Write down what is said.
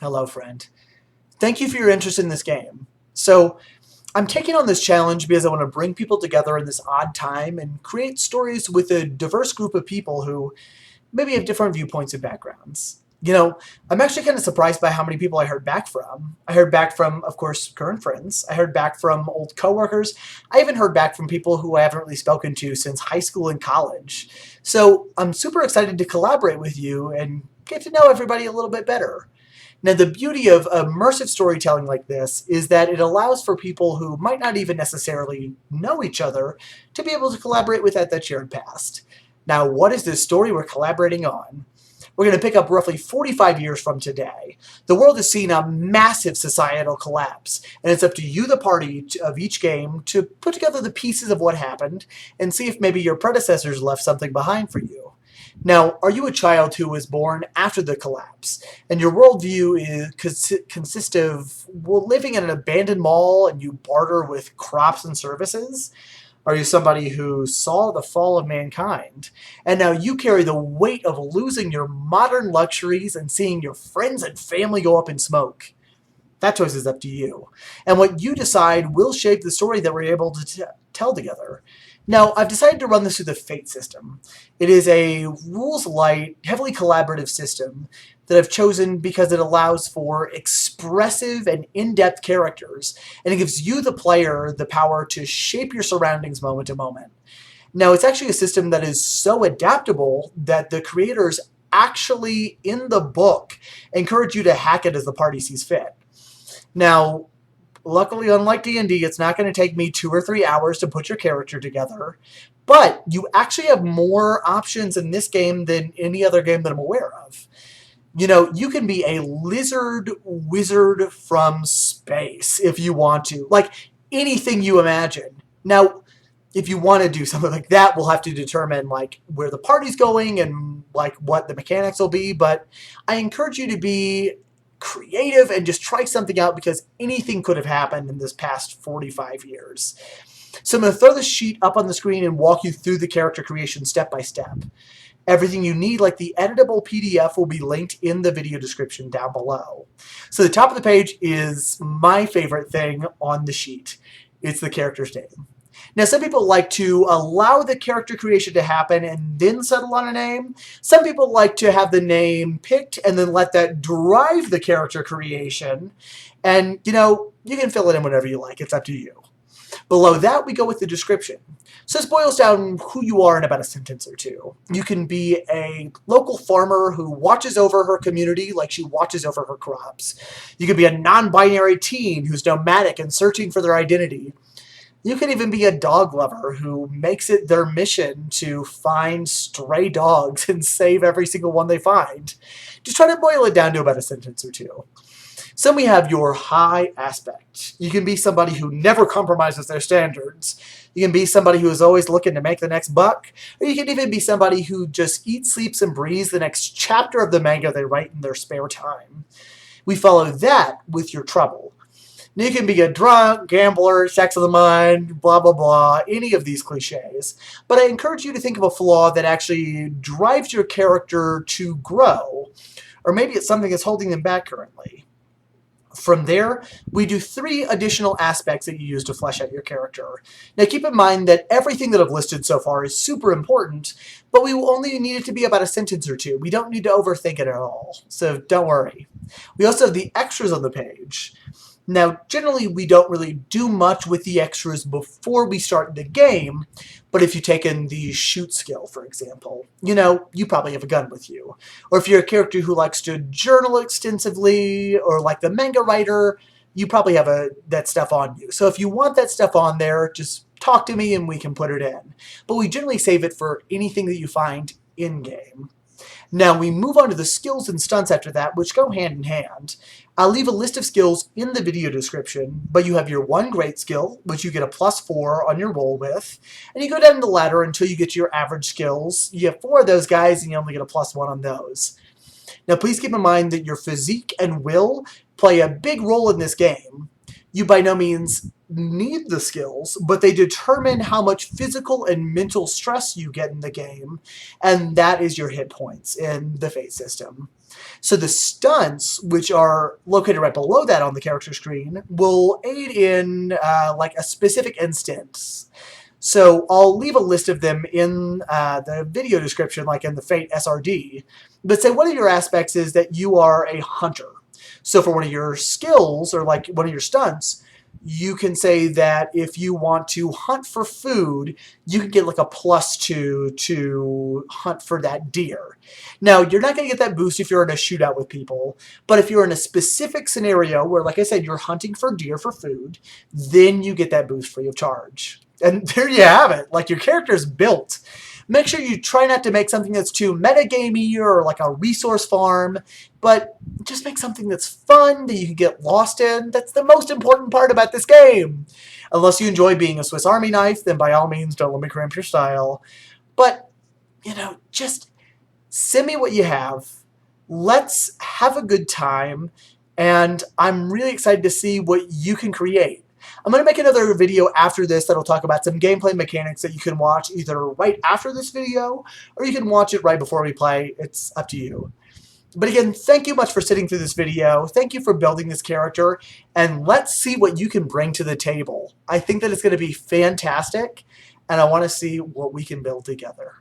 Hello, friend. Thank you for your interest in this game. So, I'm taking on this challenge because I want to bring people together in this odd time and create stories with a diverse group of people who maybe have different viewpoints and backgrounds. I'm actually kind of surprised by how many people I heard back from. I heard back from, of course, current friends. I heard back from old coworkers. I even heard back from people who I haven't really spoken to since high school and college. So I'm super excited to collaborate with you and get to know everybody a little bit better. Now, the beauty of immersive storytelling like this is that it allows for people who might not even necessarily know each other to be able to collaborate without that shared past. Now, what is this story we're collaborating on? We're going to pick up roughly 45 years from today. The world has seen a massive societal collapse, and it's up to you, the party of each game, to put together the pieces of what happened and see if maybe your predecessors left something behind for you. Now, are you a child who was born after the collapse, and your worldview consists of living in an abandoned mall and you barter with crops and services? Are you somebody who saw the fall of mankind, and now you carry the weight of losing your modern luxuries and seeing your friends and family go up in smoke? That choice is up to you. And what you decide will shape the story that we're able to tell together. Now, I've decided to run this through the Fate system. It is a rules-light, heavily collaborative system that I've chosen because it allows for expressive and in-depth characters, and it gives you, the player, the power to shape your surroundings moment to moment. Now, it's actually a system that is so adaptable that the creators actually, in the book, encourage you to hack it as the party sees fit. Now, luckily, unlike D&D, it's not going to take me 2 or 3 hours to put your character together, but you actually have more options in this game than any other game that I'm aware of. You can be a lizard wizard from space if you want to. Like, anything you imagine. Now, if you want to do something like that, we'll have to determine, like, where the party's going and, like, what the mechanics will be, but I encourage you to be creative and just try something out because anything could have happened in this past 45 years. So I'm going to throw this sheet up on the screen and walk you through the character creation step by step. Everything you need, like the editable PDF, will be linked in the video description down below. So the top of the page is my favorite thing on the sheet. It's the character's name. Now, some people like to allow the character creation to happen and then settle on a name. Some people like to have the name picked and then let that drive the character creation. And, you can fill it in whenever you like. It's up to you. Below that, we go with the description. So this boils down who you are in about a sentence or two. You can be a local farmer who watches over her community like she watches over her crops. You could be a non-binary teen who's nomadic and searching for their identity. You can even be a dog lover who makes it their mission to find stray dogs and save every single one they find. Just try to boil it down to about a sentence or two. So we have your high aspect. You can be somebody who never compromises their standards. You can be somebody who is always looking to make the next buck. Or you can even be somebody who just eats, sleeps, and breathes the next chapter of the manga they write in their spare time. We follow that with your trouble. Now, you can be a drunk, gambler, sex of the mind, blah, blah, blah, any of these cliches. But I encourage you to think of a flaw that actually drives your character to grow. Or maybe it's something that's holding them back currently. From there, we do 3 additional aspects that you use to flesh out your character. Now, keep in mind that everything that I've listed so far is super important, but we will only need it to be about a sentence or two. We don't need to overthink it at all, so don't worry. We also have the extras on the page. Now, generally, we don't really do much with the extras before we start the game, but if you take in the shoot skill, for example, you probably have a gun with you. Or if you're a character who likes to journal extensively, or like the manga writer, you probably have that stuff on you. So if you want that stuff on there, just talk to me and we can put it in. But we generally save it for anything that you find in-game. Now, we move on to the skills and stunts after that, which go hand in hand. I'll leave a list of skills in the video description, but you have your 1 great skill, which you get a +4 on your roll with, and you go down the ladder until you get to your average skills. You have 4 of those guys, and you only get a +1 on those. Now, please keep in mind that your physique and will play a big role in this game. You by no means need the skills, but they determine how much physical and mental stress you get in the game, and that is your hit points in the Fate system. So the stunts, which are located right below that on the character screen, will aid in like a specific instance. So I'll leave a list of them in the video description, like in the Fate SRD. But say one of your aspects is that you are a hunter. So for one of your skills, or like one of your stunts, you can say that if you want to hunt for food, you can get like a +2 to hunt for that deer. Now, you're not going to get that boost if you're in a shootout with people, but if you're in a specific scenario where, like I said, you're hunting for deer for food, then you get that boost free of charge. And there you have it. Like, your character's built. Make sure you try not to make something that's too metagamey or like a resource farm, but just make something that's fun, that you can get lost in. That's the most important part about this game. Unless you enjoy being a Swiss Army knife, then by all means don't let me cramp your style. But, just send me what you have. Let's have a good time, and I'm really excited to see what you can create. I'm going to make another video after this that'll talk about some gameplay mechanics that you can watch either right after this video, or you can watch it right before we play. It's up to you. But again, thank you much for sitting through this video. Thank you for building this character, and let's see what you can bring to the table. I think that it's going to be fantastic, and I want to see what we can build together.